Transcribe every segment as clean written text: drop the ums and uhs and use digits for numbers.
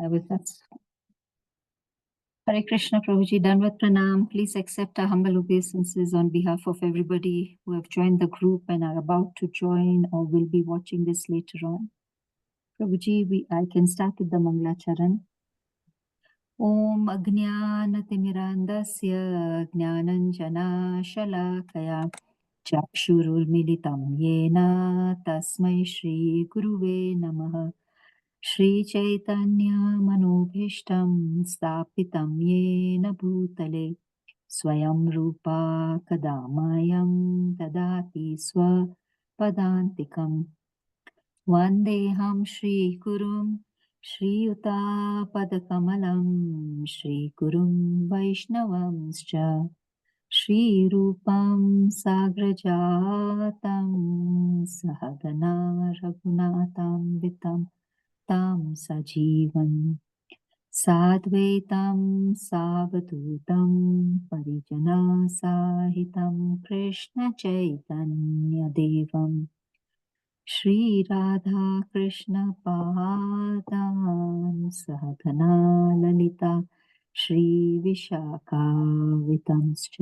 with us. Hare Krishna, Prabhuji, Danvat Pranam. Please accept our humble obeisances on behalf of everybody who have joined the group and are about to join or will be watching this later on. Prabhuji, I can start with the Manglacharan. Om Ajnanaतिमिरान्धस्य ज्ञानञ्जना शलाकया चक्षुरुन्मिलितं येन तस्मै श्रीगुरुवे नमः श्रीचैतन्यमनोभीष्टं स्थापितं येन भूतले स्वयं रूपा कदा मह्यं ददाति स्वपदान्तिकम् वन्देऽहं श्रीगुरुं श्रीयुतापदकमलं श्रीगुरुं वैष्णवंश्च श्रीरूपं साग्रजातं सहगना रघुनाथान्वितं तं सजीवन् साद्वैतं सावधूतं परिजनसहितं कृष्णचैतन्यदेवं श्री राधा कृष्ण पादान् सहगना ललिता श्री विशाखावितंश्च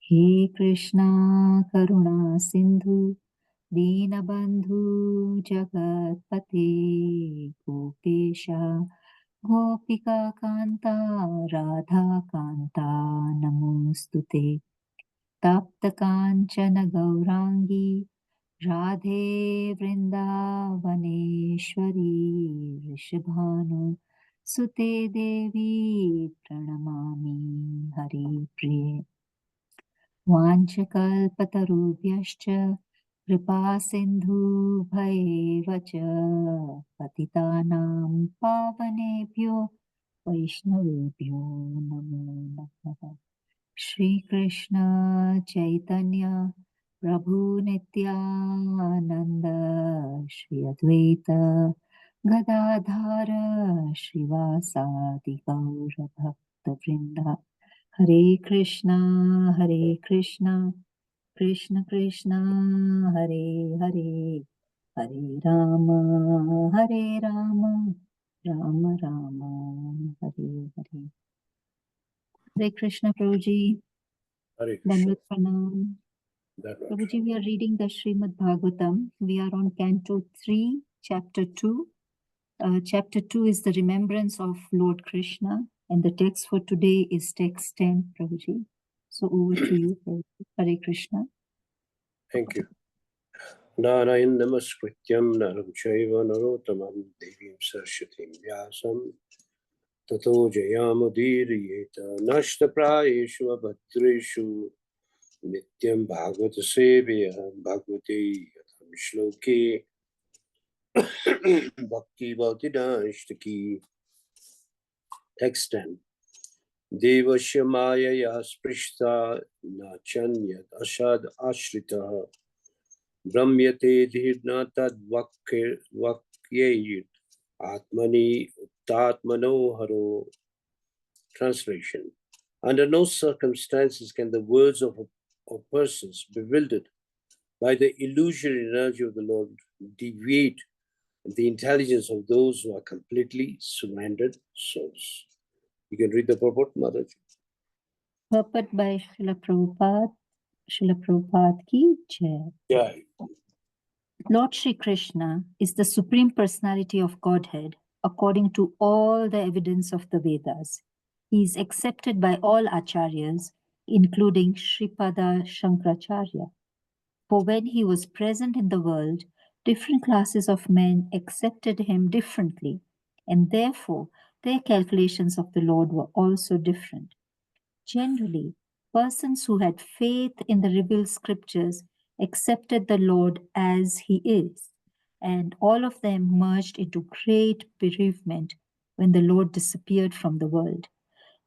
हे कृष्णा करुणा सिंधु दीनबंधु जगत्पते गोपेश गोपिका कांता राधा कांता नमोस्तुते तप्त कांचन गौरांगी राधे वृंदावनेश्वरी वृषभानु सुते देवी प्रणमामि हरि प्रिये वाञ्छकल्पतरुभ्यश्च कृपा सिन्धुभ्येव च पतितानां पावनेभ्यो वैष्णवेभ्यो नमो नमः श्री कृष्ण चैतन्य प्रभु नित्यानंद श्री अद्वैत गदाधर श्रीवासादि गौर भक्त वृंदा हरे कृष्णा कृष्ण कृष्ण हरे हरे हरे राम राम राम हरे हरे हरे कृष्ण प्रभुजी Danvat Pranam. Prabhuji, we are reading the Srimad Bhagavatam. We are on Canto 3, Chapter 2. Chapter 2 is the remembrance of Lord Krishna, and the text for today is text 10, Prabhuji. So over to you, Prabhuji. Hare Krishna. Thank you. Narayan namaskrityam naram chaiva narottamam devim saraswatim vyasam tato jayamudiriyeta nashtaprayeshu abhadreshu nityam bhagavata sevaya bhagavate yatham shloke bhakti bhaktinashtaki. Text 10. Devasya mayaya sprishta nachanyat ashad ashrita Brahmyate dhirna tad vakyayit atmani uttatmano haro. Translation. Under no circumstances can the words of persons bewildered by the illusory energy of the Lord deviate the intelligence of those who are completely surrendered souls. You can read the purport, Mataji. Purport by Srila Prabhupada ki jai. Jai. Lord Shri Krishna is the Supreme Personality of Godhead according to all the evidence of the Vedas. He is accepted by all acharyas, including Sripada Shankaracharya. For when he was present in the world, different classes of men accepted him differently, and therefore their calculations of the Lord were also different. Generally, persons who had faith in the revealed scriptures accepted the Lord as he is, and all of them merged into great bereavement when the Lord disappeared from the world.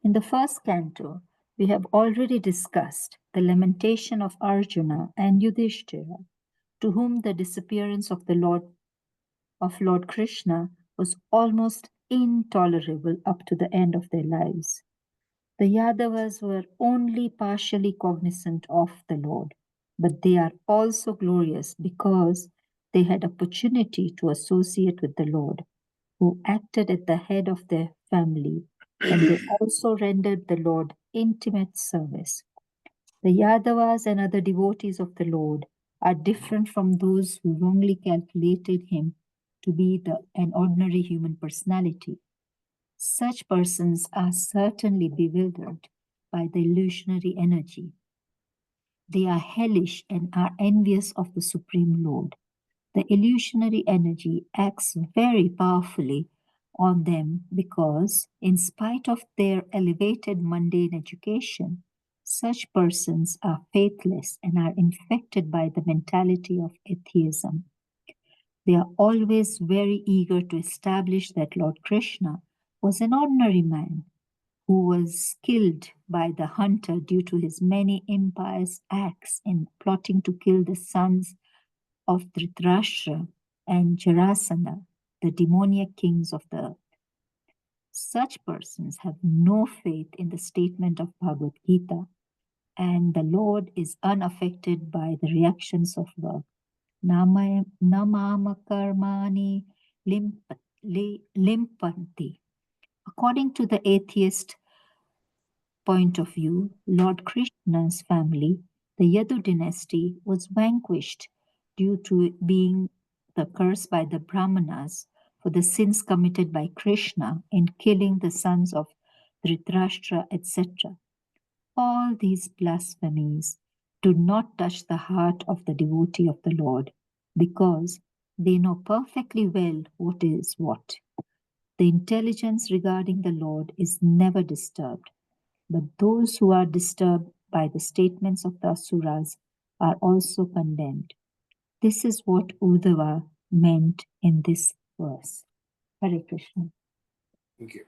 In the first canto, we have already discussed the lamentation of Arjuna and Yudhishthira, to whom the disappearance of Lord Krishna was almost intolerable up to the end of their lives. The Yadavas were only partially cognizant of the Lord, but they are also glorious because they had opportunity to associate with the Lord. who acted at the head of their family, and they also rendered the Lord intimate service. The Yadavas and other devotees of the Lord are different from those who wrongly calculated him to be an ordinary human personality. Such persons are certainly bewildered by the illusionary energy. They are hellish and are envious of the Supreme Lord. The illusionary energy acts very powerfully on them because, in spite of their elevated mundane education, such persons are faithless and are infected by the mentality of atheism. They are always very eager to establish that Lord Krishna was an ordinary man who was killed by the hunter due to his many impious acts in plotting to kill the sons of Dhritarashtra and Jarasandha, the demoniac kings of the earth. Such persons have no faith in the statement of Bhagavad Gita, and the Lord is unaffected by the reactions of work. Namama karmani limpanti. According to the atheist point of view, Lord Krishna's family, the Yadu dynasty, was vanquished due to being the curse by the Brahmanas for the sins committed by Krishna in killing the sons of Dhritarashtra, etc. All these blasphemies do not touch the heart of the devotee of the Lord because they know perfectly well what is what. The intelligence regarding the Lord is never disturbed, but those who are disturbed by the statements of the Asuras are also condemned. This is what Uddhava meant in this verse. Hare Krishna. Thank you.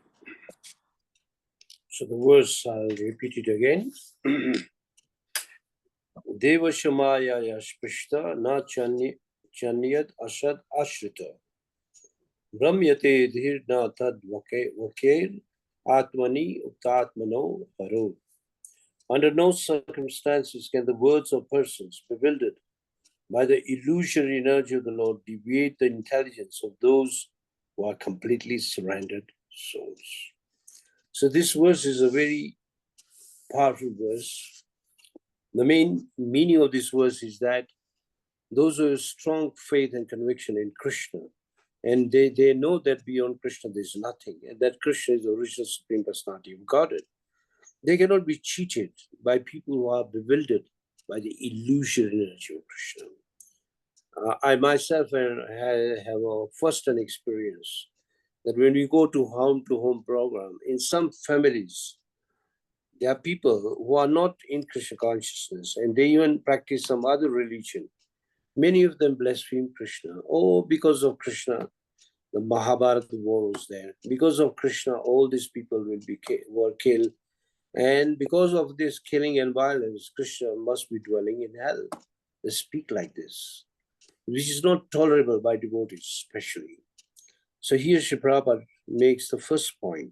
So the verse, I'll repeat it again. Deva Shamaya Yashpishta Na Chanyad Ashad Ashrita Brahmyate Dhir Na Tad Vaker Atmani Uttatmano Haro. Under no circumstances can the words of persons bewildered by the illusory energy of the Lord deviate the intelligence of those who are completely surrendered souls. So this verse is a very powerful verse. The main meaning of this verse is that those who have strong faith and conviction in Krishna, and they know that beyond Krishna there's nothing, and that Krishna is the original Supreme Personality of Godhead, they cannot be cheated by people who are bewildered by the illusory energy of Krishna. I myself have a first-hand experience that when we go to home program, in some families, there are people who are not in Krishna consciousness and they even practice some other religion. Many of them blaspheme Krishna. Oh, because of Krishna, the Mahabharata war was there. Because of Krishna, all these people were killed. And because of this killing and violence, Krishna must be dwelling in hell. They speak like this, which is not tolerable by devotees especially. So here Sri Prabhupada makes the first point.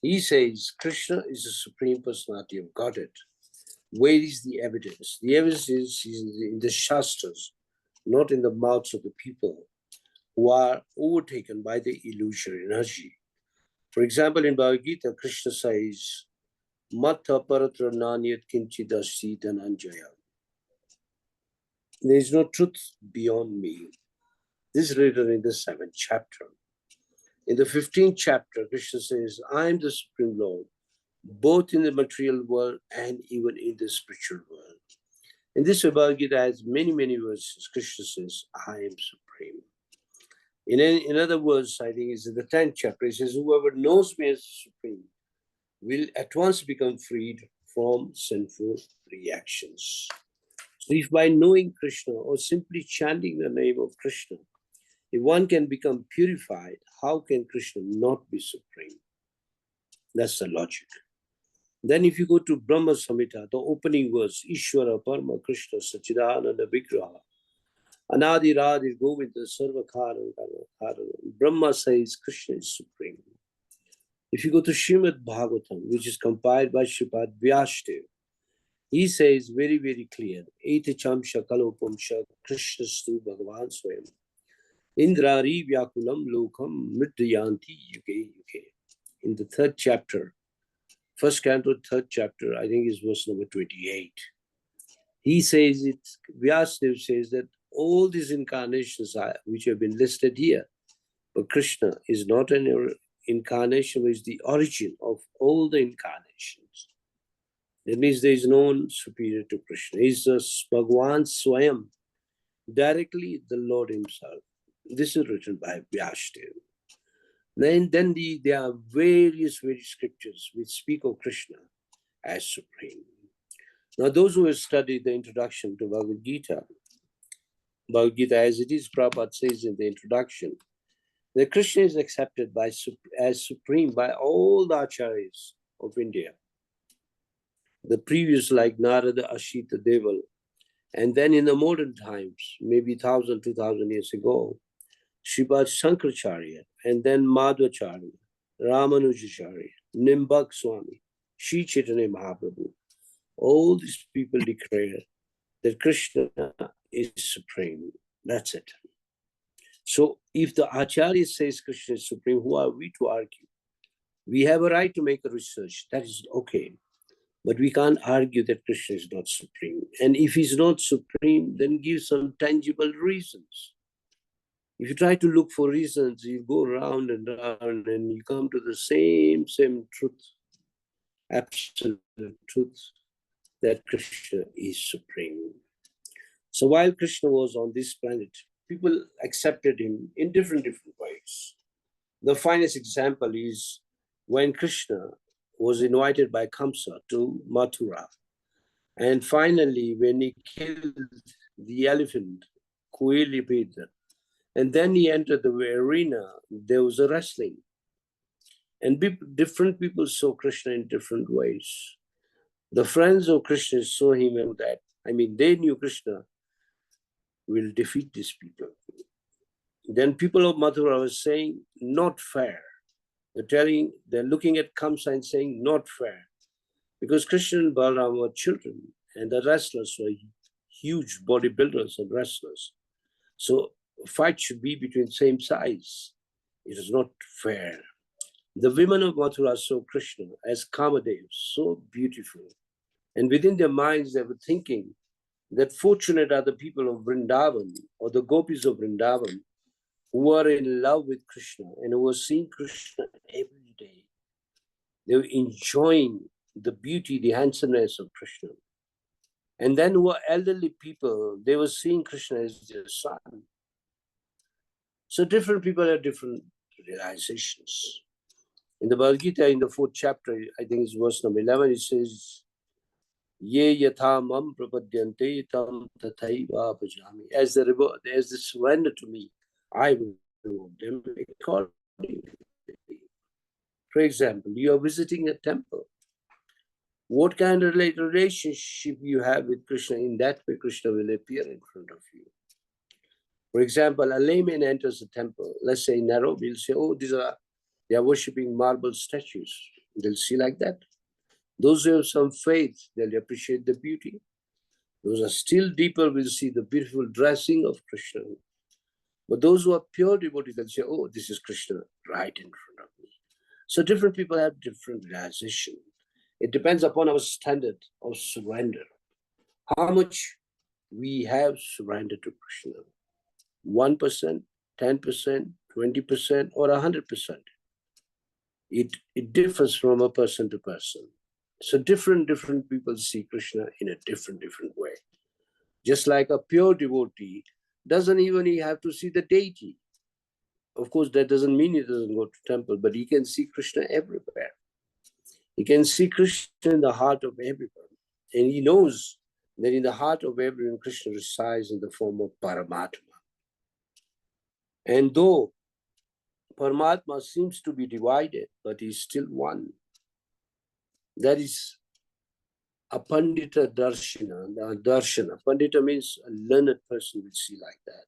He says Krishna is the Supreme Personality of Godhead. Where is the evidence? The evidence is in the Shastras, not in the mouths of the people who are overtaken by the illusory energy. For example, in Bhagavad Gita, Krishna says, Matha paratra nanyat kinchidasi dhananjaya. There is no truth beyond me. This is written in the 7th chapter. In the 15th chapter, Krishna says, I am the Supreme Lord, both in the material world and even in the spiritual world. In this Bhagavad Gita has many verses. Krishna says, I am supreme. In other words, I think it's in the 10th chapter, he says, whoever knows me as supreme will at once become freed from sinful reactions. So if by knowing Krishna or simply chanting the name of Krishna, if one can become purified, how can Krishna not be supreme? That's the logic. Then if you go to Brahma Samhita, the opening verse, Ishvara Parma Krishna Sachidananda Vigraha, Anadi Radhi Govinda Sarva Karana. Brahma says Krishna is supreme. If you go to Srimad Bhagavatam, which is compiled by Sripad Vyasdev, he says very clear, Ete Chamsha Kalopamsha Krishna Stu Bhagavan Swayam. Indrari Vyakulam Lokam Mridyanti Yuge Yuge. In the third chapter, first canto, third chapter, I think is verse number 28. He says it, Vyasadeva says that all these incarnations which have been listed here, but Krishna is not an incarnation, but is the origin of all the incarnations. That means there is no one superior to Krishna. He is just Bhagwan Swayam, directly the Lord himself. This is written by Vyasadeva. Then there are various scriptures which speak of Krishna as supreme. Now, those who have studied the introduction to Bhagavad Gita as it is, Prabhupada says in the introduction, that Krishna is accepted as supreme by all the acharyas of India. The previous, like Narada, Ashita, Deval, and then in the modern times, maybe 1,000, 2,000 years ago, Sripad Shankaracharya, and then Madhvacharya, Ramanujacharya, Nimbak Swami, Sri Chaitanya Mahaprabhu. All these people declare that Krishna is supreme. That's it. So if the Acharya says Krishna is supreme, who are we to argue? We have a right to make a research. That is okay. But we can't argue that Krishna is not supreme. And if he's not supreme, then give some tangible reasons. If you try to look for reasons, you go round and round and you come to the same truth, absolute truth, that Krishna is supreme. So while Krishna was on this planet, people accepted him in different ways. The finest example is when Krishna was invited by Kamsa to Mathura. And finally, when he killed the elephant, Kuilipita, and then he entered the arena, there was a wrestling. And different people saw Krishna in different ways. The friends of Krishna saw him and that. I mean, they knew Krishna will defeat these people. Then people of Mathura were saying, not fair. They're looking at Kamsa and saying, not fair. Because Krishna and Balaram were children, and the wrestlers were huge bodybuilders and wrestlers. So a fight should be between same size. It is not fair. The women of Mathura saw Krishna as Kamadev, so beautiful. And within their minds, they were thinking that fortunate are the people of Vrindavan or the gopis of Vrindavan who were in love with Krishna and who were seeing Krishna every day. They were enjoying the beauty, the handsomeness of Krishna. And then who were elderly people, they were seeing Krishna as their son. So different people have different realizations. In the Bhagavad Gita, in the 4th chapter, I think it's verse number 11, it says, Ye yatha mam prapadyante tam tathaiva bhajami. As they surrender to me, I will reward them accordingly. For example, you are visiting a temple. What kind of relationship you have with Krishna, in that way Krishna will appear in front of you. For example, a layman enters a temple, let's say in Nairobi, he'll say, oh, they are worshipping marble statues. They'll see like that. Those who have some faith, they'll appreciate the beauty. Those who are still deeper will see the beautiful dressing of Krishna. But those who are pure devotees, they'll say, oh, this is Krishna right in front of me. So different people have different realization. It depends upon our standard of surrender. How much we have surrendered to Krishna. 1%, 10%, 20%, or 100%. It differs from a person to person. So different people see Krishna in a different way. Just like a pure devotee doesn't even have to see the deity. Of course, that doesn't mean he doesn't go to temple, but he can see Krishna everywhere. He can see Krishna in the heart of everyone. And he knows that in the heart of everyone, Krishna resides in the form of Paramatma. And though Paramatma seems to be divided, but he's still one. That is a Pandita Darshana. Pandita means a learned person will see like that.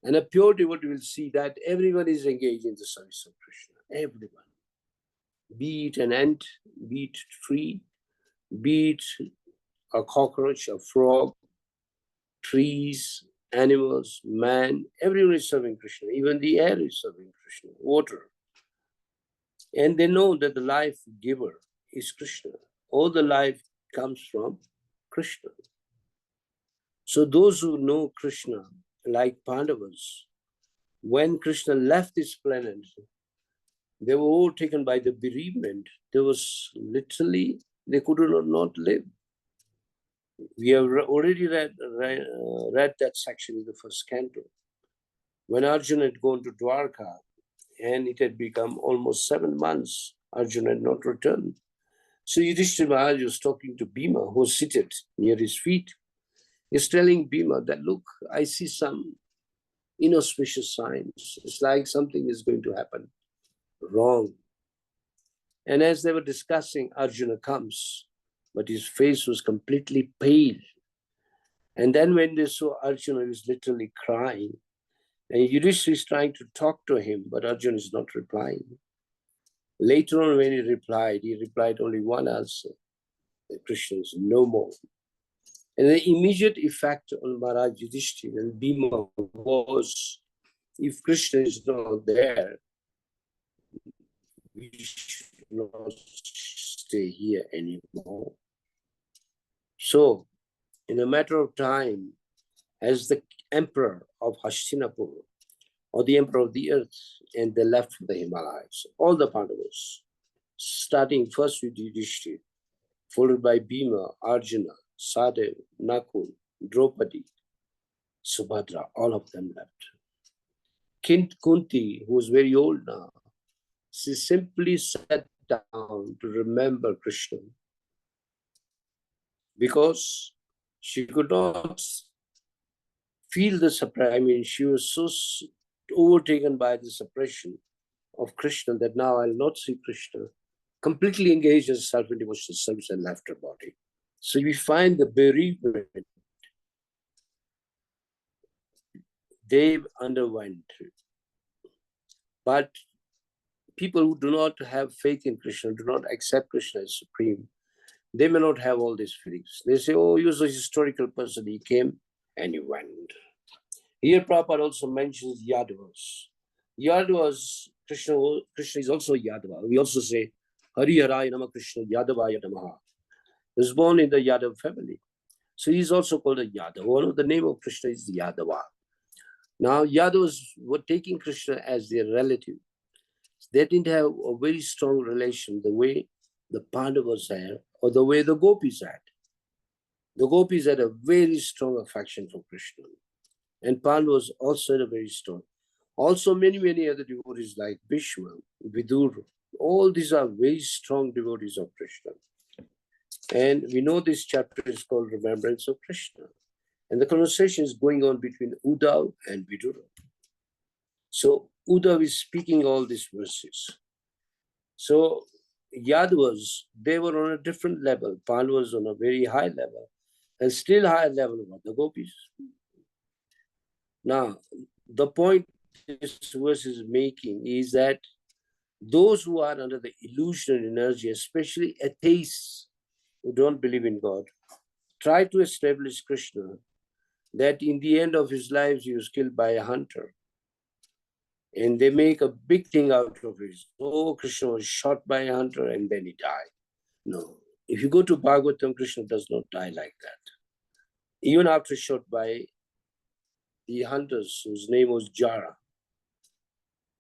And a pure devotee will see that everyone is engaged in the service of Krishna. Everyone. Be it an ant, be it a tree, be it a cockroach, a frog, trees, animals, man, everyone is serving Krishna. Even the air is serving Krishna, water. And they know that the life giver is Krishna. All the life comes from Krishna. So those who know Krishna, like Pandavas, when Krishna left this planet, they were all taken by the bereavement. There was literally, they could not live. We have already read that section in the first canto. When Arjuna had gone to Dwarka, and it had become almost 7 months, Arjuna had not returned. So Yudhishthira Maharaj was talking to Bhima, who was seated near his feet. He's telling Bhima that, look, I see some inauspicious signs. It's like something is going to happen wrong. And as they were discussing, Arjuna comes, but his face was completely pale. And then when they saw Arjuna, he was literally crying. And Yudhishthira is trying to talk to him, but Arjuna is not replying. Later on, when he replied only one answer, that Krishna is no more. And the immediate effect on Maharaj Yudhishthira and Bhima was, if Krishna is not there, we should not stay here anymore. So, in a matter of time, as the emperor of Hastinapur, or the emperor of the earth, and they left for the Himalayas, all the Pandavas, starting first with Yudhishthira, followed by Bhima, Arjuna, Sadev, Nakul, Draupadi, Subhadra, all of them left. Kunti, who was very old now, she simply sat down to remember Krishna because she could not feel the suppression. I mean, she was so overtaken by the suppression of Krishna that now I'll not see Krishna. Completely engaged herself in devotional service and left her body. So we find the bereavement they underwent. But people who do not have faith in Krishna, do not accept Krishna as supreme, they may not have all these feelings. They say, oh, he was a historical person. He came and he went. Here Prabhupada also mentions Yadavas. Yadavas, Krishna is also Yadava. We also say, Hari Haraya Nama Krishna Yadavaya Namaha. He was born in the Yadav family. So he's also called a Yadav. One of the name of Krishna is Yadava. Now, Yadavas were taking Krishna as their relative. They didn't have a very strong relation the way the Pandavas had or the way the Gopis had. The Gopis had a very strong affection for Krishna. And Pandavas also had a very strong. Also, many other devotees like Bhishma, Vidur, all these are very strong devotees of Krishna. And we know this chapter is called Remembrance of Krishna. And the conversation is going on between Uddhav and Vidura. So Uddhav is speaking all these verses. So Yadavas, they were on a different level. Pandavas on a very high level. And still higher level of the Gopis. Now, the point this verse is making is that those who are under the illusion and energy, especially atheists who don't believe in God, try to establish Krishna, that in the end of his life, he was killed by a hunter. And they make a big thing out of it. Oh, Krishna was shot by a hunter and then he died. No. If you go to Bhagavatam, Krishna does not die like that. Even after shot by the hunters, whose name was Jara.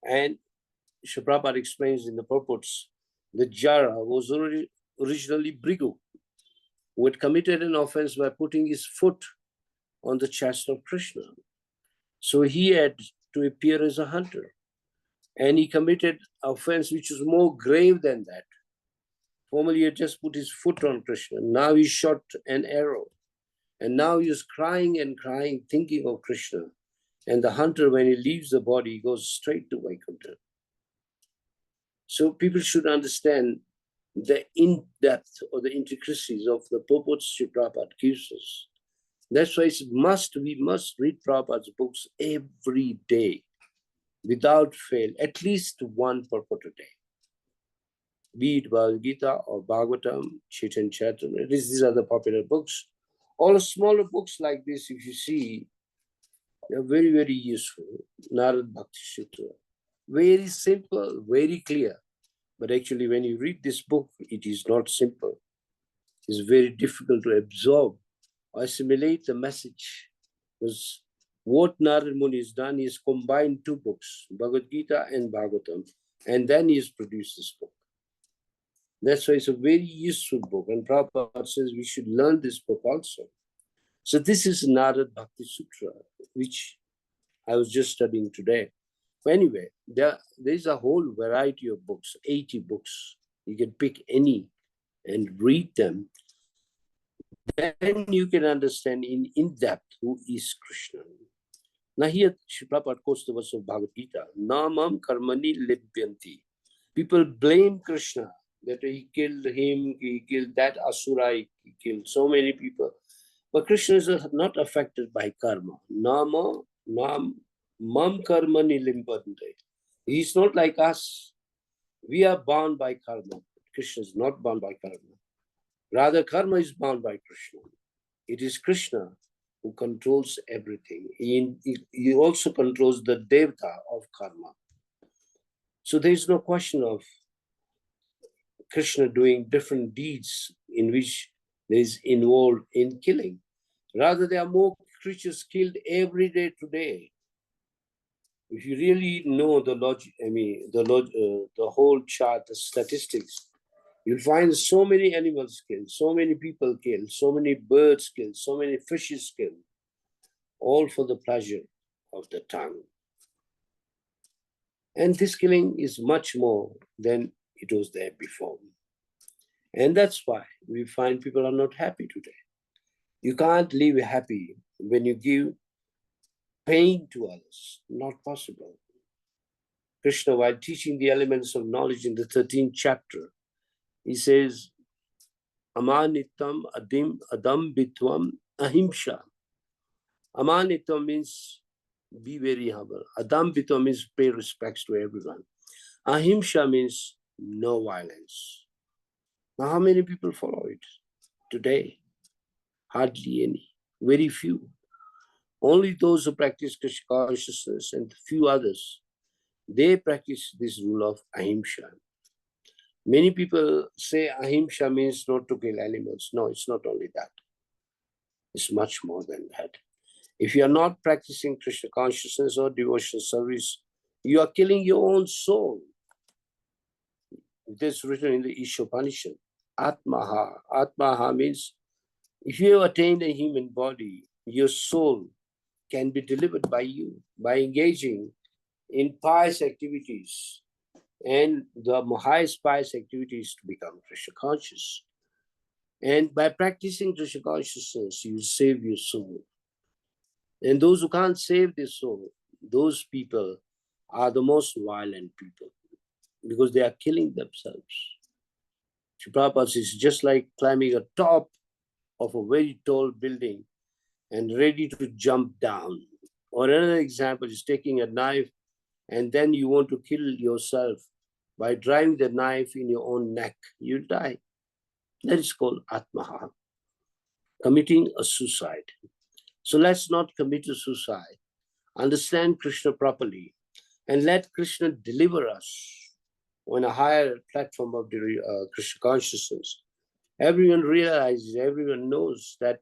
And Srila Prabhupada explains in the purports that Jara was originally Brigu, who had committed an offense by putting his foot on the chest of Krishna. So he had to appear as a hunter. And he committed offense which was more grave than that. Formerly, he had just put his foot on Krishna. Now he shot an arrow. And now he is crying and crying, thinking of Krishna. And the hunter, when he leaves the body, goes straight to Vaikuntha. So people should understand the in-depth or the intricacies of the purports Srila Prabhupada gives us. That's why we must read Prabhupada's books every day, without fail, at least one purport a day. Be it Bhagavad Gita or Bhagavatam, Chaitanya Charitamrita, these are the popular books. All smaller books like this, if you see, They are very, very useful. Narad Bhakti Sutra. Very simple, very clear. But actually, when you read this book, it is not simple. It's very difficult to absorb or assimilate the message. Because what Narad Muni has done is combined two books, Bhagavad Gita and Bhagavatam, and then he has produced this book. That's why it's a very useful book. And Prabhupada says we should learn this book also. So this is Narad Bhakti Sutra, which I was just studying today. But anyway, there's a whole variety of books, 80 books. You can pick any and read them. Then you can understand in depth who is Krishna. Now here, Sri Prabhupada quotes the verse of Bhagavad Gita, Namam karmani libhyanti. People blame Krishna, that he killed him, he killed that asura, he killed so many people. But Krishna is not affected by karma. Nama, nam, mam karmani limbante. He's not like us. We are bound by karma. Krishna is not bound by karma. Rather, karma is bound by Krishna. It is Krishna who controls everything. He also controls the devata of karma. So there is no question of Krishna doing different deeds in which there is involved in killing. Rather, there are more creatures killed every day today. If you really know the logic, the whole chart, the statistics, you'll find so many animals killed, so many people killed, so many birds killed, so many fishes killed, all for the pleasure of the tongue. And this killing is much more than it was there before. And that's why we find people are not happy today. You can't live happy when you give pain to others. Not possible. Krishna, while teaching the elements of knowledge in the 13th chapter, he says, Amanitam adam bitvam ahimsa. Amanitam means be very humble. Adam bitvam means pay respects to everyone. Ahimsa means no violence. Now, how many people follow it today? Hardly any, very few. Only those who practice Krishna consciousness and few others, they practice this rule of ahimsa. Many people say ahimsa means not to kill animals. No, it's not only that. It's much more than that. If you are not practicing Krishna consciousness or devotional service, you are killing your own soul. It is written in the Ishopanishad. Atmaha. Atmaha means if you have attained a human body, your soul can be delivered by you by engaging in pious activities. And the highest pious activities to become Krishna conscious. And by practicing Krishna consciousness, you save your soul. And those who can't save their soul, those people are the most violent people because they are killing themselves. Sri Prabhupada says, just like climbing a top of a very tall building and ready to jump down. Or another example is taking a knife and then you want to kill yourself by driving the knife in your own neck. You die. That is called Atmaha, committing a suicide. So let's not commit a suicide. Understand Krishna properly and let Krishna deliver us on a higher platform of Krishna consciousness. Everyone realizes, everyone knows that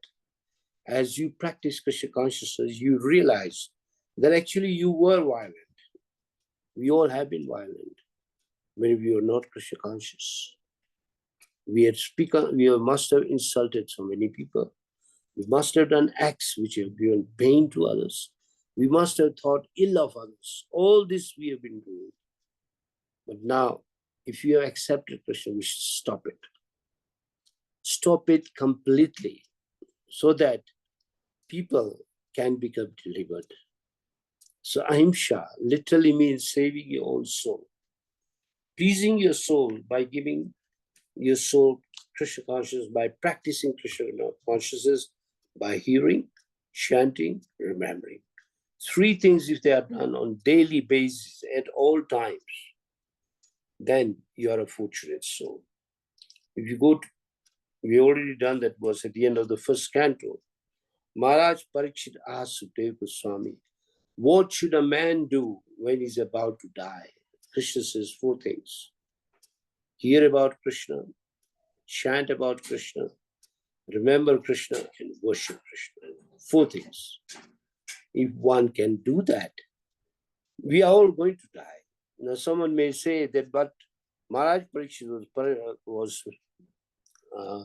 as you practice Krishna consciousness, you realize that actually you were violent. We all have been violent when we were not Krishna conscious. We must have insulted so many people. We must have done acts which have given pain to others. We must have thought ill of others. All this we have been doing. But now, if you have accepted Krishna, we should stop it. Stop it completely so that people can become delivered. So ahimsa literally means saving your own soul. Pleasing your soul by giving your soul Krishna consciousness, by practicing Krishna consciousness, by hearing, chanting, remembering. Three things if they are done on daily basis at all times, then you are a fortunate soul. If you go to, we already done that verse at the end of the first canto. Maharaj Parikshit asked Sukadeva Goswami, What should a man do when he's about to die? Krishna says 4 things. Hear about Krishna, chant about Krishna, remember Krishna, and worship Krishna. 4 things. If one can do that, we are all going to die. Now, someone may say that, but Maharaj Parikshit was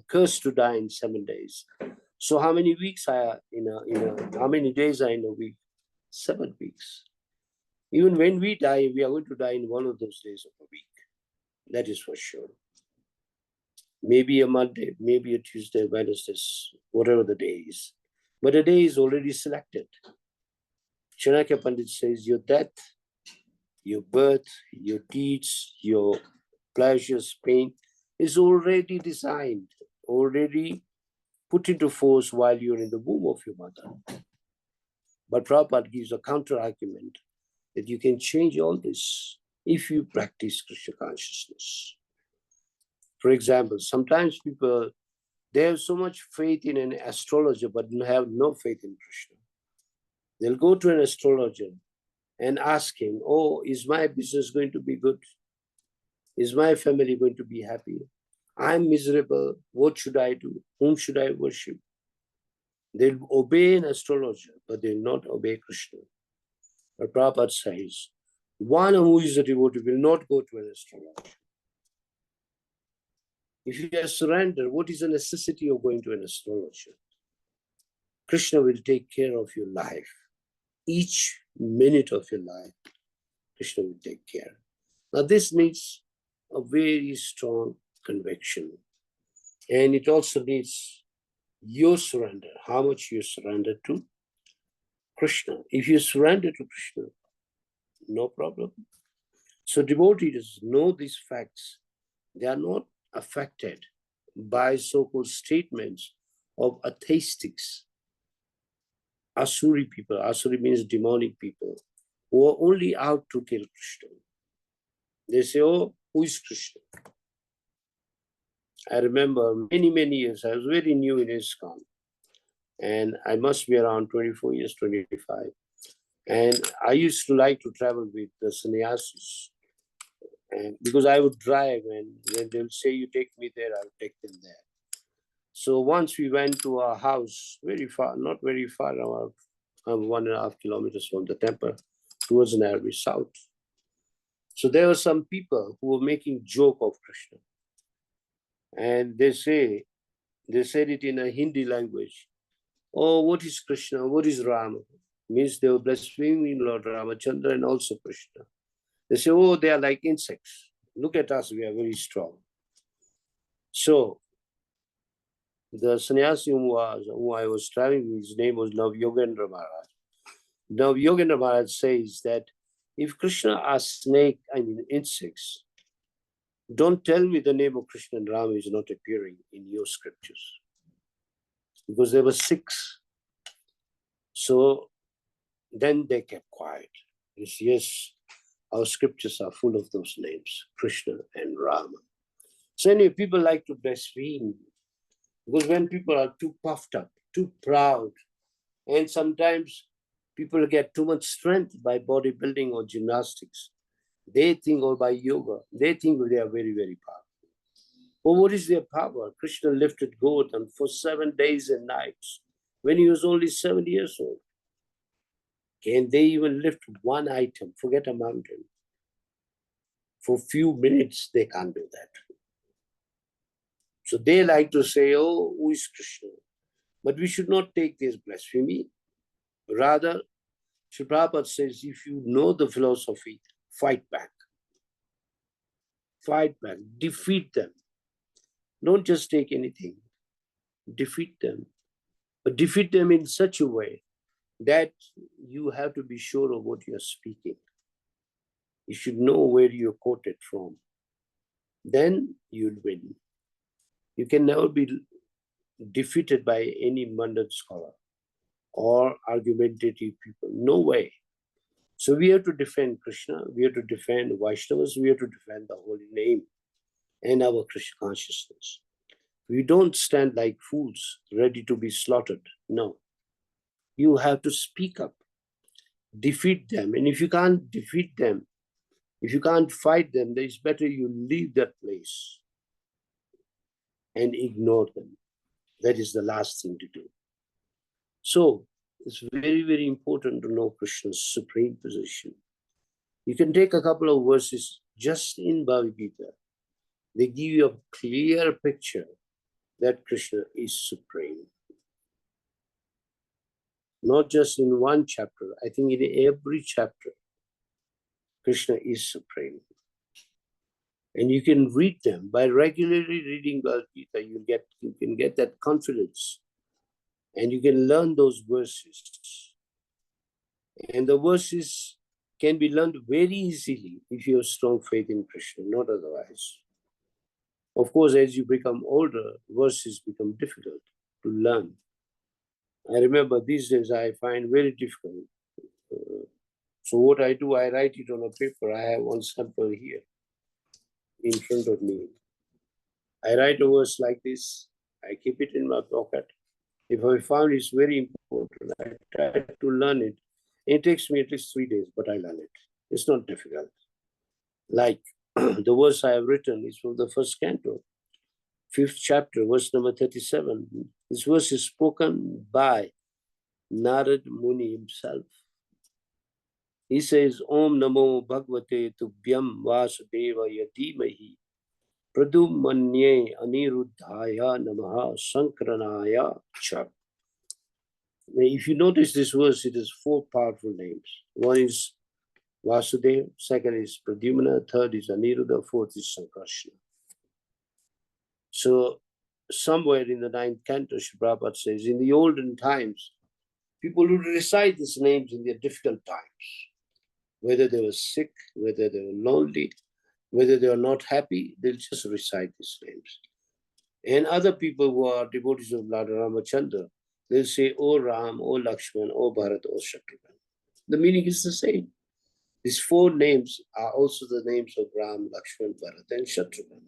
cursed to die in 7 days. So how many weeks are how many days are in a week? 7 weeks. Even when we die, we are going to die in one of those days of a week. That is for sure. Maybe a Monday, maybe a Tuesday, Wednesday, whatever the day is. But a day is already selected. Chanakya Pandit says your death, your birth, your deeds, your pleasures, pain is already designed, already put into force while you're in the womb of your mother. But Prabhupada gives a counter argument that you can change all this if you practice Krishna consciousness. For example, sometimes people, they have so much faith in an astrologer, but have no faith in Krishna. They'll go to an astrologer and ask him, oh, is my business going to be good? Is my family going to be happy? I'm miserable. What should I do? Whom should I worship? They'll obey an astrologer, but they'll not obey Krishna. But Prabhupada says, one who is a devotee will not go to an astrologer. If you have surrendered, what is the necessity of going to an astrologer? Krishna will take care of your life. Each minute of your life, Krishna will take care. Now this needs a very strong conviction. And it also needs your surrender, how much you surrender to Krishna. If you surrender to Krishna, no problem. So devotees know these facts. They are not affected by so-called statements of atheistics, Asuri people. Asuri means demonic people, who are only out to kill Krishna. They say, oh, who is Krishna? I remember many years, I was very new in ISKCON, and I must be around 24 years, 25. And I used to like to travel with the sannyasis, and because I would drive, and when they'll say, you take me there, I'll take them there. So once we went to a house very far, not very far, about 1.5 kilometers from the temple, towards Nairobi South. So there were some people who were making joke of Krishna. And they said it in a Hindi language. Oh, what is Krishna? What is Rama? Means they were blaspheming Lord Ramachandra and also Krishna. They say, oh, they are like insects. Look at us, we are very strong. So the sannyasi whom I was traveling with, his name was Navyogendra Maharaj. Navyogendra Maharaj says that if Krishna are insects, don't tell me the name of Krishna and Rama is not appearing in your scriptures. Because there were 6. So then they kept quiet. Yes, our scriptures are full of those names, Krishna and Rama. So anyway, people like to blaspheme. Because when people are too puffed up, too proud, and sometimes people get too much strength by bodybuilding or gymnastics, they think, or by yoga, they think they are very powerful. But what is their power? Krishna lifted Govardhan for 7 days and nights when he was only 7 years old. Can they even lift one item, forget a mountain? For a few minutes, they can't do that. So they like to say, oh, who is Krishna? But we should not take this blasphemy. Rather, Sri Prabhupada says, if you know the philosophy, fight back. Fight back, defeat them. Don't just take anything. Defeat them. But defeat them in such a way that you have to be sure of what you're speaking. You should know where you're quoted from. Then you'll win. You can never be defeated by any mundane scholar or argumentative people. No way. So we have to defend Krishna, we have to defend Vaishnavas, we have to defend the holy name and our Krishna consciousness. We don't stand like fools ready to be slaughtered. No. You have to speak up. defeat them. And if you can't defeat them, if you can't fight them, then it's better you leave that place and ignore them. That is the last thing to do. So it's very, very important to know Krishna's supreme position. You can take a couple of verses just in Bhagavad Gita. They give you a clear picture that Krishna is supreme. Not just in one chapter, I think in every chapter, Krishna is supreme. And you can read them. By regularly reading Bhagavad Gita, you can get that confidence. And you can learn those verses. And the verses can be learned very easily if you have strong faith in Krishna, not otherwise. Of course, as you become older, verses become difficult to learn. I remember these days I find very difficult. So what I do, I write it on a paper. I have one sample here in front of me. I write a verse like this. I keep it in my pocket. If I found it's very important, I try to learn it. It takes me at least 3 days, but I learn it. It's not difficult. Like the verse I have written is from the first canto, 5th chapter, verse number 37. This verse is spoken by Narad Muni himself. He says, Om Namo Bhagavate Tubhyam Vasudevaya Dhimahi Pradumanye Aniruddhaya Namaha Sankranaya Cha. If you notice this verse, it has 4 powerful names. One is Vasudeva, second is Pradyumna, third is Aniruddha, fourth is Sankarsana. So somewhere in the 9th canto, Srila Prabhupada says, in the olden times, people would recite these names in their difficult times. Whether they were sick, whether they were lonely, whether they were not happy, they'll just recite these names. And other people who are devotees of Lord Ramachandra, they'll say, O Ram, O Lakshman, O Bharat, O Shatrughan. The meaning is the same. These 4 names are also the names of Ram, Lakshman, Bharat, and Shatrughan.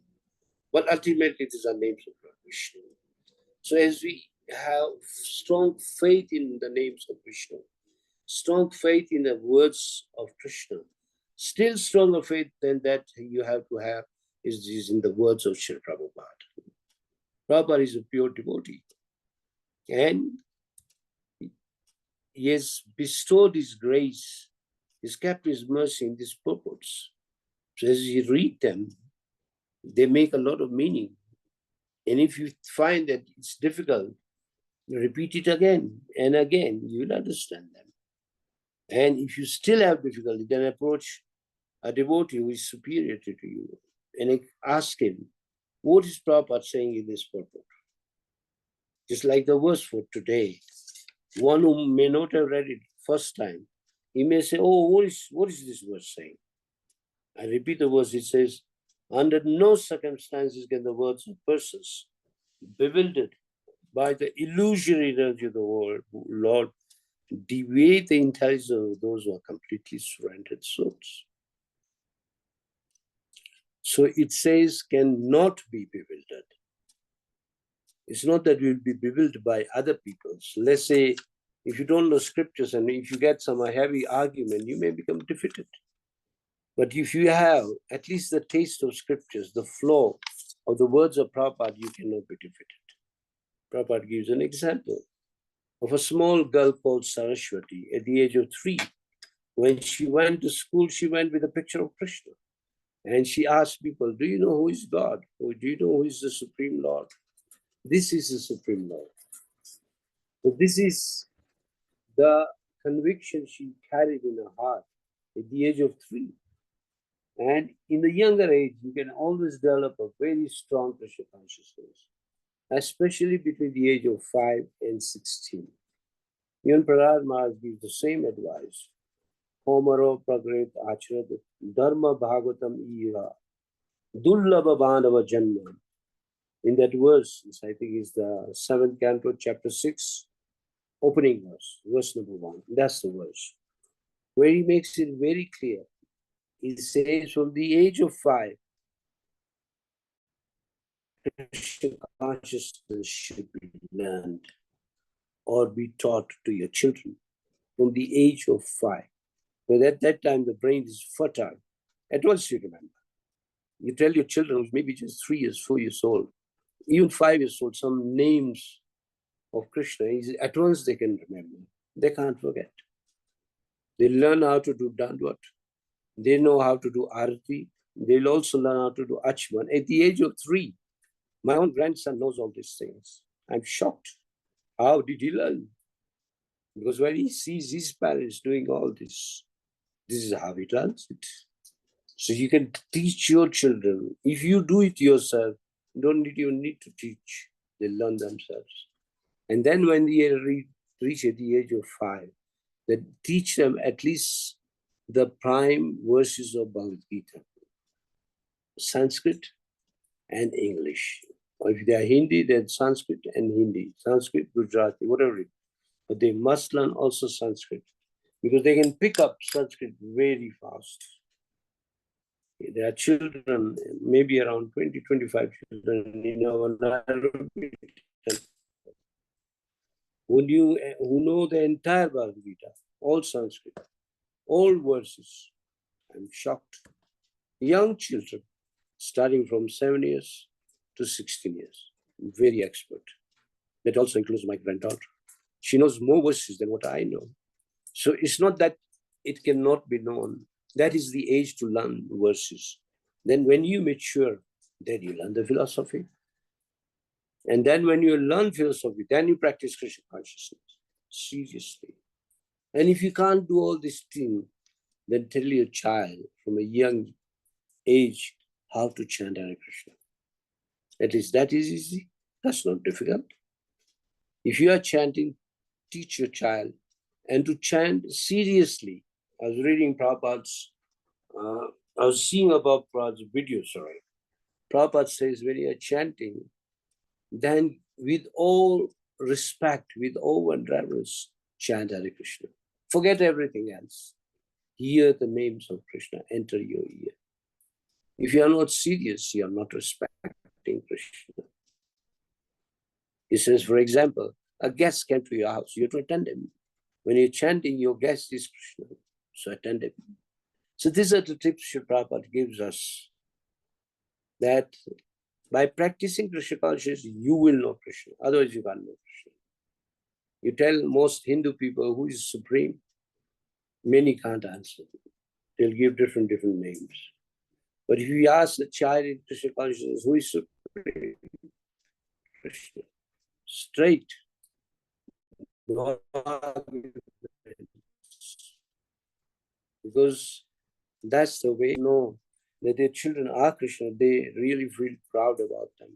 But ultimately, these are names of Lord Vishnu. So as we have strong faith in the names of Vishnu, strong faith in the words of Krishna, still stronger faith than that you have to have is in the words of Srila Prabhupada. Prabhupada is a pure devotee. And he has bestowed his grace, he's kept his mercy in these purports. So as you read them, they make a lot of meaning. And if you find that it's difficult, repeat it again and again, you'll understand them. And if you still have difficulty, then approach a devotee who is superior to you and ask him, what is Prabhupada saying in this purport? Just like the verse for today. One who may not have read it first time, he may say, oh, what is this verse saying? I repeat the verse, it says, under no circumstances can the words of persons bewildered by the illusory energy of the world, Lord, deviate the intelligence of those who are completely surrendered souls. So it says, cannot be bewildered. It's not that we'll be bewildered by other people. So let's say, if you don't know scriptures and if you get some heavy argument, you may become defeated. But if you have at least the taste of scriptures, the flow of the words of Prabhupada, you cannot be defeated. Prabhupada gives an example of a small girl called Saraswati at the age of 3. When she went to school, she went with a picture of Krishna. And she asked people, do you know who is God? Or do you know who is the Supreme Lord? This is the Supreme Lord. So this is the conviction she carried in her heart at the age of 3. And in the younger age, you can always develop a very strong Krishna consciousness, especially between the age of 5 and 16. Even Prahlad Maharaj gives the same advice. Homaro pragret acharad dharma bhagavatam ira dullabha bhanava janma. In that verse, I think is the 7th canto, chapter 6, opening verse number 1. That's the verse where he makes it very clear. He says from the age of 5, Krishna consciousness should be learned or be taught to your children. from the age of 5. But at that time, the brain is fertile. At once you remember. You tell your children who's maybe just 3 years, 4 years old, even 5 years old, some names of Krishna, at once they can remember. They can't forget. They learn how to do dandvat. They know how to do arati. They'll also learn how to do achman. At the age of 3, my own grandson knows all these things. I'm shocked. How did he learn? Because when he sees his parents doing all this is how he learns it. So you can teach your children. If you do it yourself, you don't even need to teach. They learn themselves. And then when they reach at the age of 5, then teach them at least the prime verses of Bhagavad Gita, Sanskrit and English. Or if they are Hindi, then Sanskrit and Hindi, Sanskrit, Gujarati, whatever it is. But they must learn also Sanskrit because they can pick up Sanskrit very fast. There are children, maybe around 20, 25 children in our Nairobi who know the entire Bhagavad Gita, all Sanskrit, all verses. I'm shocked. Young children, starting from 7 years to 16 years, very expert. That also includes my granddaughter. She knows more verses than what I know. So it's not that it cannot be known. That is the age to learn verses. Then when you mature, then you learn the philosophy. And then when you learn philosophy, then you practice Krishna consciousness, seriously. And if you can't do all these things, then tell your child from a young age how to chant Hare Krishna. At least that is easy. That's not difficult. If you are chanting, teach your child. And to chant seriously. I was reading Prabhupada's, I was seeing about Prabhupada's video, sorry. Prabhupada says when you are chanting, then with all respect, with all reverence, chant Hare Krishna. Forget everything else. Hear the names of Krishna, enter your ear. If you are not serious, you are not respecting Krishna. He says, for example, a guest came to your house, you have to attend him. When you're chanting, your guest is Krishna, so attend him. So these are the tips Sri Prabhupada gives us, that by practicing Krishna consciousness, you will know Krishna. Otherwise, you can't know Krishna. You tell most Hindu people who is supreme, many can't answer. They'll give different names. But if you ask a child in Krishna consciousness, who is supreme? Krishna. Straight. Because that's the way you know that their children are Krishna. They really feel proud about them.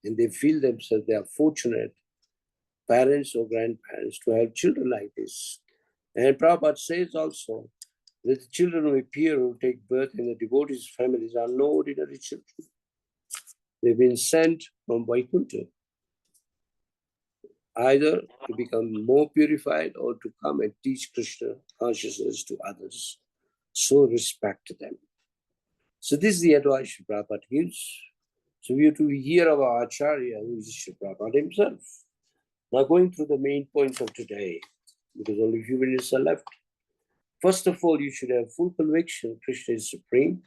And they feel themselves, they are fortunate parents or grandparents to have children like this. And Prabhupada says also that the children who appear, who take birth in the devotees' families are no ordinary children. They've been sent from Vaikuntha, either to become more purified or to come and teach Krishna consciousness to others. So respect them. So this is the advice Prabhupada gives. So we have to hear our Acharya, who is Sri Prabhupada himself. Now going through the main points of today, because only a few minutes are left. First of all, you should have full conviction Krishna is supreme,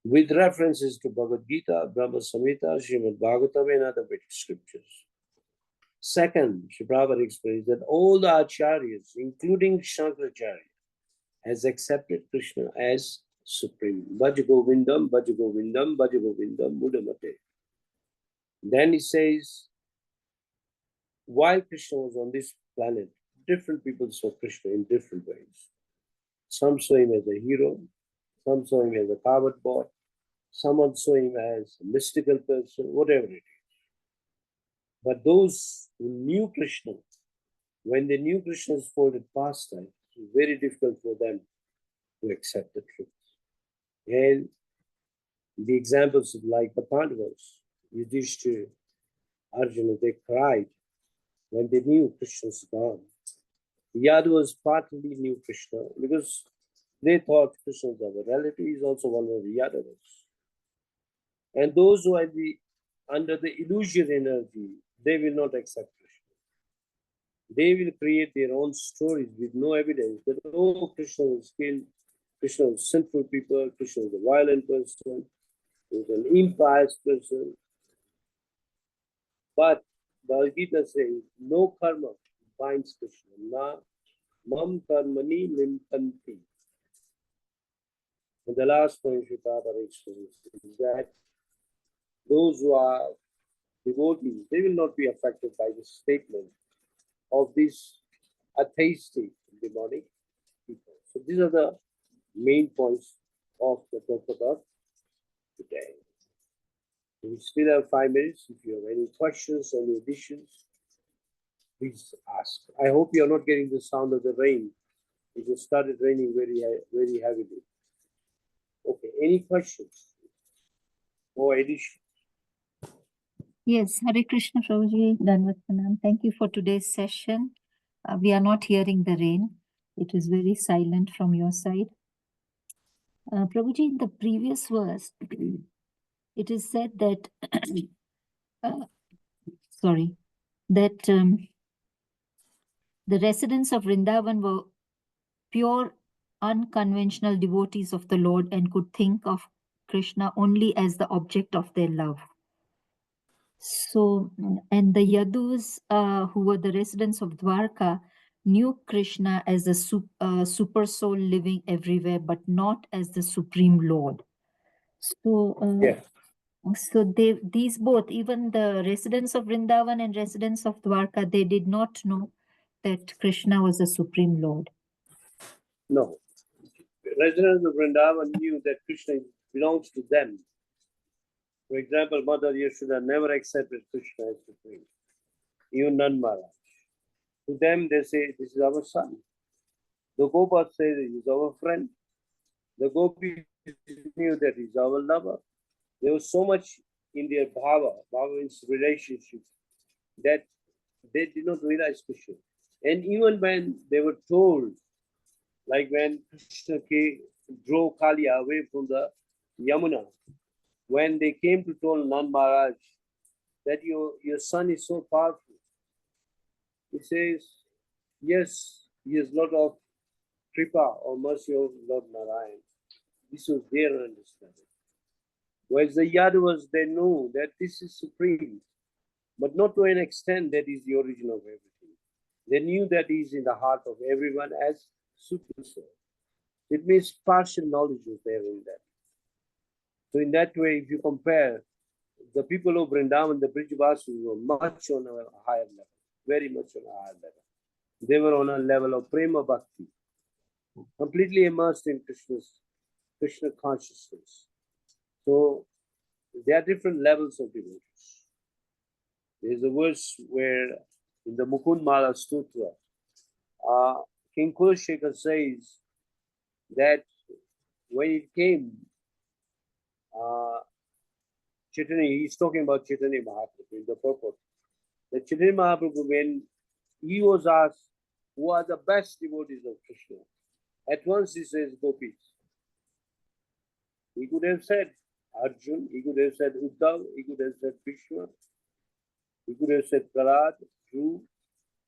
with references to Bhagavad Gita, Brahma Samhita, Srimad Bhagavatam, and other Vedic scriptures. Second, Sri Prabhupada explains that all the acharyas, including Shankaracharya, has accepted Krishna as supreme. Bhaja Govindam, Bhaja Govindam, Bhaja Govindam, Mudamate. Then he says, while Krishna was on this planet, different people saw Krishna in different ways. Some saw him as a hero, some saw him as a coward boy, someone saw him as a mystical person, whatever it is. But those who knew Krishna, when they knew Krishna's folded pastime, it was very difficult for them to accept the truth. And the examples like the Pandavas, Yudhishthira, Arjuna, they cried when they knew Krishna's gone. The Yadavas partly knew Krishna because they thought Krishna was our relative, he is also one of the Yadavas. And those who are under the illusion energy, they will not accept Krishna. They will create their own stories with no evidence that, oh, Krishna was killed, Krishna was sinful people, Krishna was a violent person, he was an impious person. But Bhagavad Gita says, no karma binds Krishna. Na mam karmani limpanti. And the last point Shrita is that those who are devotees, they will not be affected by the statement of these atheistic demonic people. So these are the main points of the Prabhupada today. We still have 5 minutes. If you have any questions, any additions, please ask. I hope you are not getting the sound of the rain. It just started raining very heavily. Okay, any questions or additions? Yes, Hare Krishna Prabhuji, Dandavat Pranam. Thank you for today's session. We are not hearing the rain. It is very silent from your side. Prabhuji, in the previous verse, it is said that, that the residents of Vrindavan were pure, unconventional devotees of the Lord and could think of Krishna only as the object of their love. So, and the Yadus, who were the residents of Dwarka, knew Krishna as a super soul living everywhere, but not as the supreme Lord. So, so these both, even the residents of Vrindavan and residents of Dwarka, they did not know that Krishna was the supreme Lord. No. Residents of Vrindavan knew that Krishna belongs to them. For example, Mother Yashoda never accepted Krishna as supreme. Even Nand Maharaj. To them, they say, this is our son. The Gopas say that he's our friend. The Gopis knew that he's our lover. There was so much in their bhava means relationship, that they did not realize Krishna. And even when they were told, like when Krishna drove Kaliya away from the Yamuna, when they came to tell Nand Maharaj that your son is so powerful, he says, yes, he is Lord of Kripa or mercy of Lord Narayan. This was their understanding. Whereas the Yadavas, they know that this is supreme, but not to an extent that is the origin of everything. They knew that he is in the heart of everyone as super soul. It means partial knowledge is there in that. So in that way, if you compare, the people of Vrindavan, the Brijavasis were much on a higher level, very much on a higher level. They were on a level of prema bhakti, completely immersed in Krishna consciousness. So there are different levels of devotion. There's a verse where in the Mukund Mala Sutra, King Kulashekar says that when it came, Chaitanya, he's talking about Chaitanya Mahaprabhu in the purport. That Chaitanya Mahaprabhu, when he was asked who are the best devotees of Krishna, at once he says Gopis. He could have said Arjun, he could have said Uddhav, he could have said Krishna, he could have said Prahlad, Dhruv.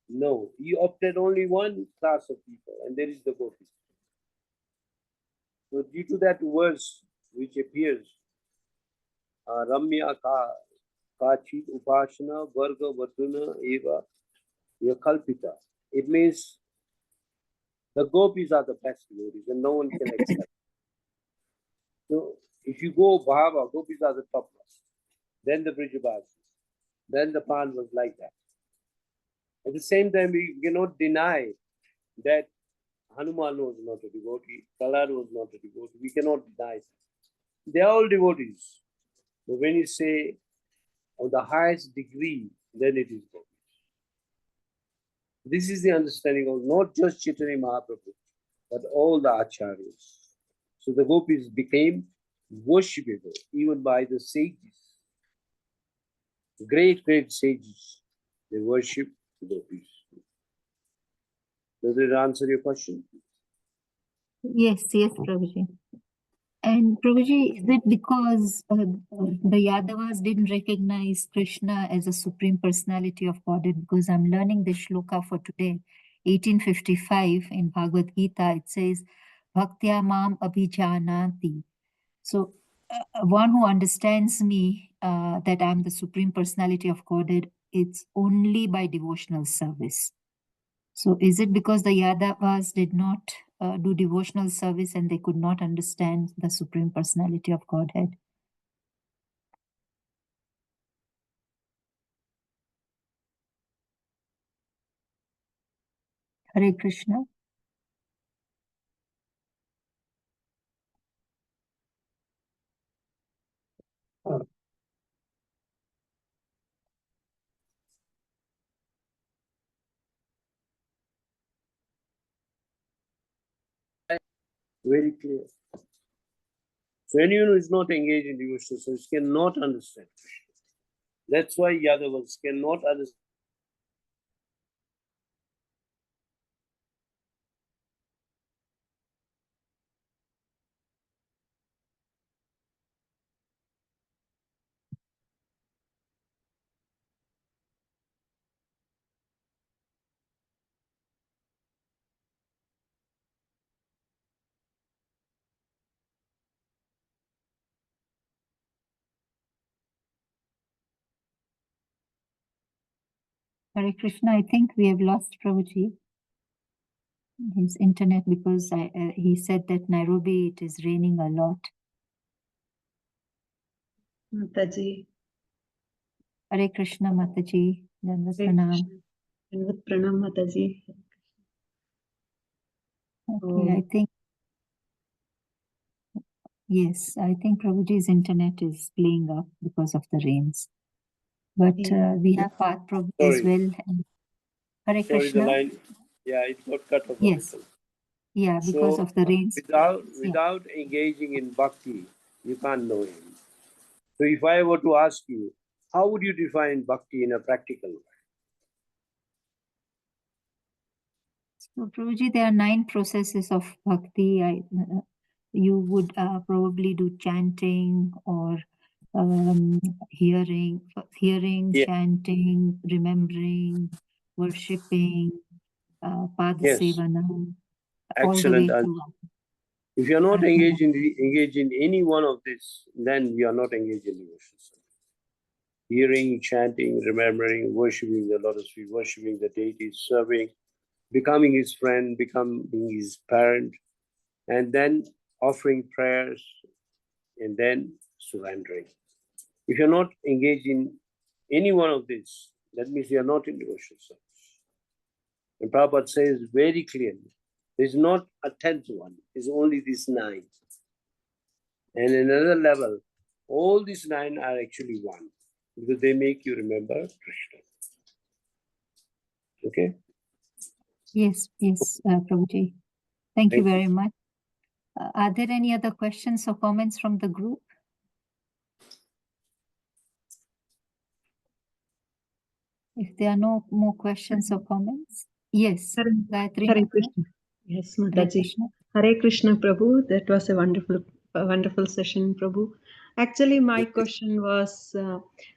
No, he opted only one class of people, and there is the Gopis. So due to that verse which appears, Ramya Kachit Upashana Varga Vatuna Eva Yakalpita, it means the Gopis are the best devotees and no one can accept. So if you go Bhava, Gopis are the top ones. Then the Brijavasis. Then the Pandavas like that. At the same time, we cannot deny that Hanuman was not a devotee, Prahlad was not a devotee. We cannot deny that. They are all devotees. But when you say on the highest degree, then it is Gopis. This is the understanding of not just Chaitanya Mahaprabhu, but all the acharyas. So the Gopis became worshipable even by the sages. Great sages. They worship the Gopis. Does it answer your question? Yes, Prabhuji. And Prabhuji, is it because the Yadavas didn't recognize Krishna as a supreme personality of Godhead? Because I'm learning the shloka for today, 1855 in Bhagavad Gita. It says, Bhaktya mam abhijanati. So one who understands me, that I'm the supreme personality of Godhead, it's only by devotional service. So is it because the Yadavas did not do devotional service and they could not understand the Supreme Personality of Godhead? Hare Krishna. Very clear. So anyone who is not engaged in devotional service cannot understand Krishna. That's why Yadavas cannot understand. Hare Krishna, I think we have lost Prabhuji, his internet, because he said that Nairobi, it is raining a lot. Mataji. Hare Krishna, Mataji. Dandavat Hare Pranam. Krishna. Dandavat Pranam, Mataji. Okay, I think, yes, I think Prabhuji's internet is playing up because of the rains. But we have Path Prabhu as Sorry. well. Hare Sorry, the Krishna. line, yeah, it got cut off. Yes. A little. Yeah, because So of the rains. without engaging in bhakti, you can't know him. So if I were to ask you, how would you define bhakti in a practical way? So, Prabhuji, there are 9 processes of bhakti. You would probably do chanting or hearing, Yeah. chanting, remembering, worshipping, Yes. Padasevanam, all the Excellent way answer. to. If you are not engaged in any one of this, then you are not engaged in devotion. Hearing, chanting, remembering, worshipping the Lotus feet, worshipping the deities, serving, becoming his friend, becoming his parent, and then offering prayers, and then surrendering. If you're not engaged in any one of these, that means you're not in devotion service. And Prabhupada says very clearly, there's not a 10th one, it's only these 9. And another level, all these 9 are actually one, because they make you remember Krishna. Okay? Yes, Prabhuji. Thank you very much. Are there any other questions or comments from the group? If there are no more questions or comments, yes, Gayatri. Hare Krishna. Yes, Hare Mataji. Krishna. Hare Krishna, Prabhu. That was a wonderful session, Prabhu. Actually, my question was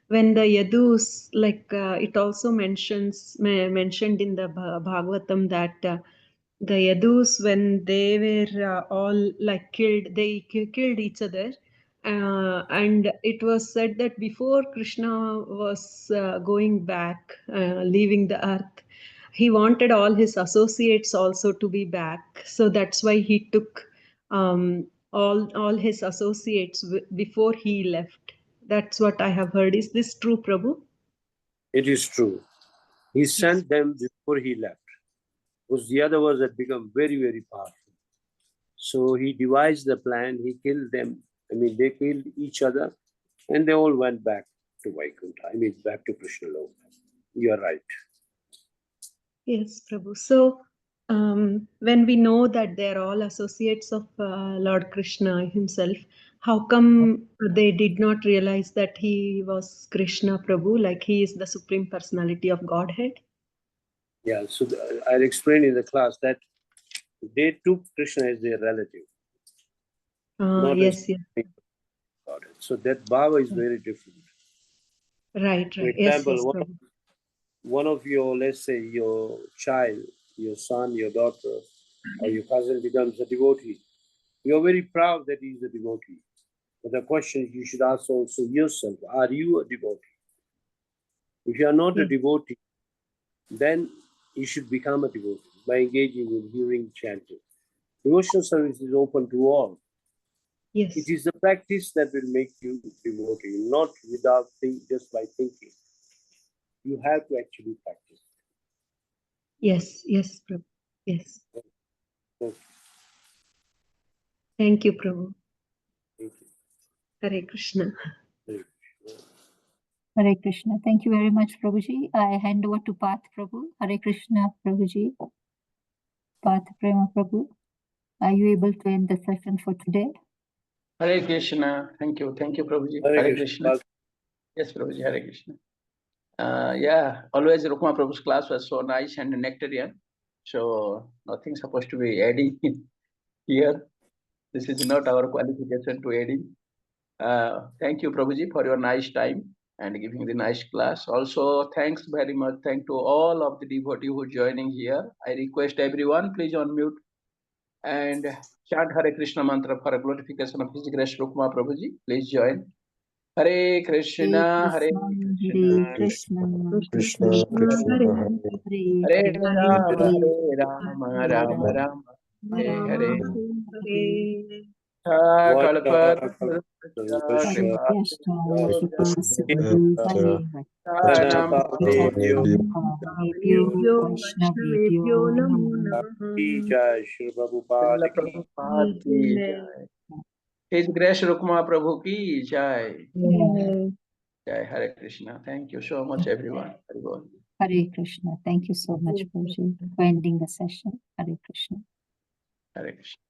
when the Yadus, it also mentioned in the Bhagavatam that the Yadus, when they were all killed, they killed each other. And it was said that before Krishna was going back, leaving the earth, he wanted all his associates also to be back. So that's why he took all his associates before he left. That's what I have heard. Is this true, Prabhu? It is true. He sent them before he left, because the other ones had become very, very powerful. So he devised the plan, he killed them. I mean, they killed each other, and they all went back to Vaikuntha. I mean, back to Krishna Lok. You are right. Yes, Prabhu. So when we know that they're all associates of Lord Krishna himself, how come they did not realize that he was Krishna, Prabhu, like he is the Supreme Personality of Godhead? Yeah, so I'll explain in the class that they took Krishna as their relative. not Yes, as yes. about it. So that bhava is very different. Right, For right. Yes, example, yes, Prabhu. one of your, let's say, your child, your son, your daughter, or your cousin becomes a devotee. You're very proud that he's a devotee. But the question is, you should ask also yourself, are you a devotee? If you are not a Yes. devotee, then you should become a devotee by engaging in hearing, chanting. Devotional service is open to all. Yes. It is the practice that will make you devotee, not without just by thinking. You have to actually practice. Yes, yes, Prabhu. Yes. Okay. Thank you, Prabhu. Thank you. Hare Krishna. Thank you. Hare Krishna. Thank you very much, Prabhuji. I hand over to Path Prabhu. Hare Krishna, Prabhuji. Path Prema Prabhu. Are you able to end the session for today? Hare Krishna. Thank you, Prabhuji. Hare Krishna. Krishna. Yes, Prabhuji. Hare Krishna. Yeah, always Rukma Prabhu's class was so nice and nectarian. So nothing supposed to be adding here. This is not our qualification to adding. Thank you, Prabhuji, for your nice time and giving the nice class. Also, thanks very much. Thank to all of the devotees who are joining here. I request everyone, please unmute and chant Hare Krishna mantra for a glorification of His Grace Rukma Prabhuji. Please join. Hare Krishna, Hare Hare Krishna, Krishna, Krishna, Krishna Hare Krishna, Hare, Hare Hare Hare, Rama, Hare Rama Rama, Rama, Hare Rama Hare. Hare. Kalpataru Padyashtam Vaishnavedyo Vaishnavebhyo Namo Namo Namaha. Jai Shri Prabhupada ki. Prabhupada ki jai. His Grace Rukma Prabhu ki jai. Yes. Jai Hare Krishna. Thank you so much, everyone. Hare Bol. Hare Krishna. Thank you so much, Prabhuji, for ending the session. Hare Krishna. Hare Krishna.